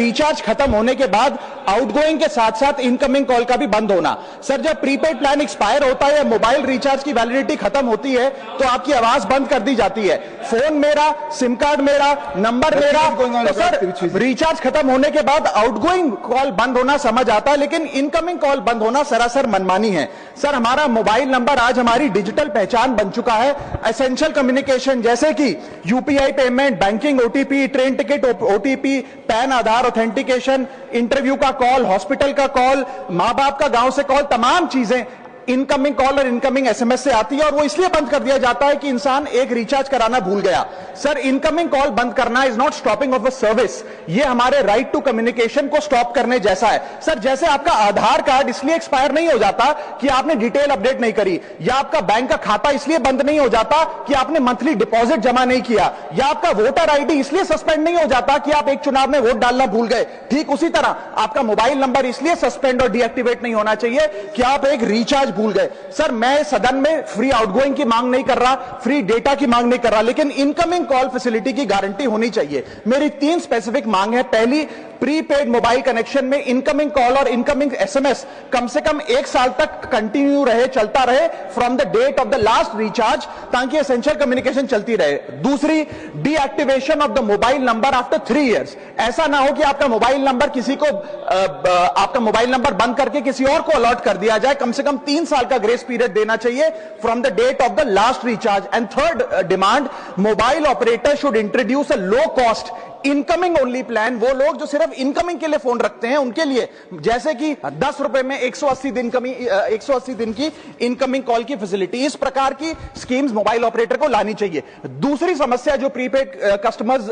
Recharge खत्म होने के बाद आउटगोइंग के साथ साथ इनकमिंग कॉल का भी बंद होना। सर जब प्रीपेड प्लान एक्सपायर होता है या मोबाइल रिचार्ज की वैलिडिटी खत्म होती है तो आपकी आवाज बंद कर दी जाती है, फोन मेरा, सिम कार्ड मेरा, नंबर मेरा। तो सर रिचार्ज खत्म होने के बाद आउटगोइंग कॉल बंद होना समझ आता है, लेकिन इनकमिंग कॉल बंद होना सरासर मनमानी है। सर हमारा मोबाइल नंबर आज हमारी डिजिटल पहचान बन चुका है। एसेंशियल कम्युनिकेशन जैसे कि UPI payment, banking OTP, train ticket OTP, PAN Aadhaar authentication, interview का कॉल, हॉस्पिटल का कॉल, मां बाप का गांव से कॉल, तमाम चीजें इनकमिंग कॉल और इनकमिंग एसएमएस से आती है और वो इसलिए बंद कर दिया जाता है कि इंसान एक रिचार्ज कराना भूल गया। सर इनकमिंग कॉल बंद करना is not stopping of a service, ये हमारे राइट टू कम्युनिकेशन को स्टॉप करने जैसा है। सर जैसे आपका आधार कार्ड इसलिए एक्सपायर नहीं हो जाता कि आपने डिटेल अपडेट नहीं करी, या आपका बैंक का खाता इसलिए बंद नहीं हो जाता कि आपने मंथली डिपॉजिट जमा नहीं किया, या आपका वोटर आईडी इसलिए सस्पेंड नहीं हो जाता कि आप एक चुनाव में वोट डालना भूल गए। ठीक उसी तरह आपका मोबाइल नंबर इसलिए सस्पेंड और डीएक्टिवेट नहीं होना चाहिए कि आप एक रिचार्ज भूल गए। सर मैं सदन में फ्री आउटगोइंग की मांग नहीं कर रहा, फ्री डेटा की मांग नहीं कर रहा, लेकिन इनकमिंग कॉल फैसिलिटी की गारंटी होनी चाहिए। मेरी 3 स्पेसिफिक मांग है। पहली, प्रीपेड मोबाइल कनेक्शन में इनकमिंग कॉल और इनकमिंग एसएमएस कम से कम 1 साल तक कंटिन्यू रहे, चलता रहे from the date of the last recharge, ताकि एसेंशियल कम्युनिकेशन चलती रहे। दूसरी, deactivation of the mobile number after 3 years. ऐसा ना हो कि आपका मोबाइल नंबर किसी को आपका मोबाइल नंबर बंद करके किसी और को अलॉट कर दिया जाए। कम से कम 3 साल का ग्रेस पीरियड देना चाहिए from the date of the last recharge. And third demand, mobile operator should introduce a low cost incoming only plan. वो लोग जो सिर्फ इनकमिंग के लिए फोन रखते हैं उनके लिए, जैसे कि 10 रुपए में 180 दिन की इनकमिंग कॉल की फैसिलिटी, इस प्रकार की स्कीम्स मोबाइल ऑपरेटर को लानी चाहिए। दूसरी समस्या जो प्रीपेड कस्टमर्स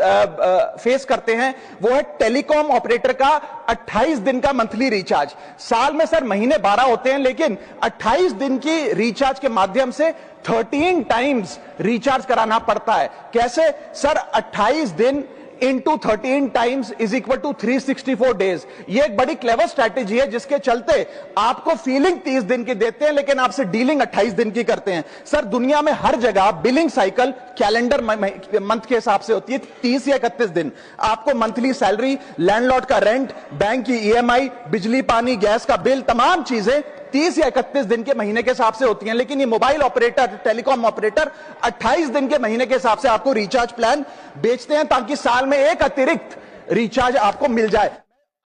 फेस करते हैं वो है टेलीकॉम ऑपरेटर का 28 दिन का मंथली रिचार्ज। साल में सर महीने 12 होते हैं, लेकिन 28 दिन की रिचार्ज के माध्यम से 13 टाइम्स रिचार्ज कराना पड़ता है। कैसे सर? 28 दिन into 13 times is equal to 364 days। ये एक बड़ी क्लेवर स्ट्रैटेजी है जिसके चलते आपको फीलिंग 30 दिन की देते हैं, लेकिन आपसे डीलिंग 28 दिन की करते हैं। सर दुनिया में हर जगह बिलिंग साइकिल कैलेंडर मंथ के हिसाब से होती है, 30 या 31 दिन। आपको मंथली सैलरी, लैंडलॉर्ड का रेंट, बैंक की ईएमआई, बिजली पानी गैस का बिल, तमाम चीजें 30 या 31 दिन के महीने के हिसाब से होती हैं। लेकिन ये मोबाइल ऑपरेटर, टेलीकॉम ऑपरेटर 28 दिन के महीने के हिसाब से आपको रिचार्ज प्लान बेचते हैं, ताकि साल में एक अतिरिक्त रिचार्ज आपको मिल जाए।